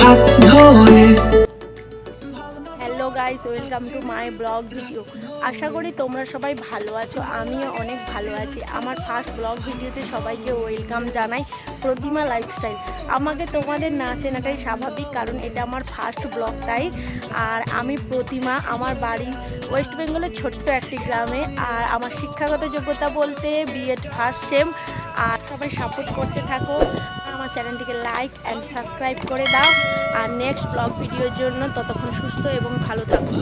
হাত ধরে। Hello guys, welcome to my blog video. আশা করি তোমরা সবাই ভালো আছো, আমিও অনেক ভালো আছি। আমার ফার্স্ট ব্লগ ভিডিওতে সবাইকে ওয়েলকাম জানাই প্রতিমা লাইফস্টাইল। আমাকে তোমাদের না চেনাটাই স্বাভাবিক, কারণ এটা আমার ফার্স্ট ব্লগটাই। আর আমি প্রতিমা, আমার বাড়ি ওয়েস্ট বেঙ্গলের ছোট্ট একটি গ্রামে। আর আমার শিক্ষাগত যোগ্যতা বলতে বিএড ফার্স্ট সেম। আর সবাই সাপোর্ট করতে থাকো, আমার চ্যানেলটিকে লাইক অ্যান্ড সাবস্ক্রাইব করে দাও। আর নেক্সট ব্লগ ভিডিওর জন্য ততক্ষণ সুস্থ এবং ভালো থাকো।